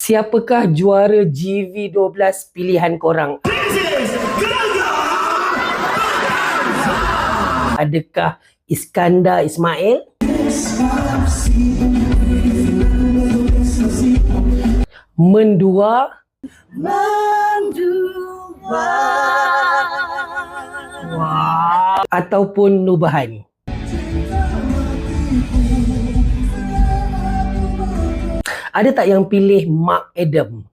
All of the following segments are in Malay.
Siapakah juara GV12 pilihan korang? Adakah Iskandar Ismail? Mendua? Wow. Ataupun Nubahan? Ada tak yang pilih Mark Adam?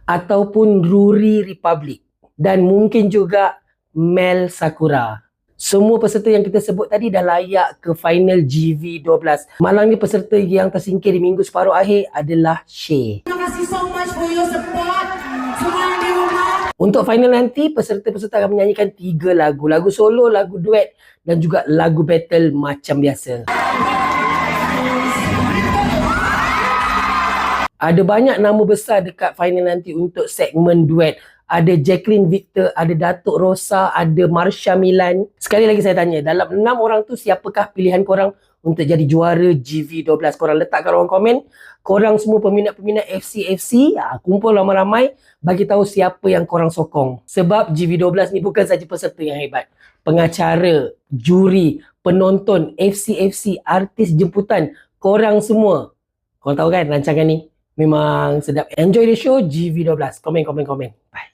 Ataupun Ruri Republic? Dan mungkin juga Mel Sakura. Semua peserta yang kita sebut tadi dah layak ke final GV12. Malang ni peserta yang tersingkir di minggu separuh akhir adalah Shay. Terima kasih so much for your support. Semua yang di rumah. Untuk final nanti, peserta-peserta akan menyanyikan 3 lagu. Lagu solo, lagu duet dan juga lagu battle macam biasa. Ada banyak nama besar dekat final nanti untuk segmen duet. Ada Jacqueline Victor, ada Datuk Rosa, ada Marsha Milan. Sekali lagi saya tanya, dalam 6 orang tu siapakah pilihan korang untuk jadi juara GV12? Korang letak kat ruang komen. Korang semua peminat-peminat FC, kumpul ramai-ramai, bagi tahu siapa yang korang sokong. Sebab GV12 ni bukan saja peserta yang hebat. Pengacara, juri, penonton, FC, artis jemputan, korang semua. Korang tahu kan rancangan ni memang sedap. Enjoy the show GV12. Komen. Bye.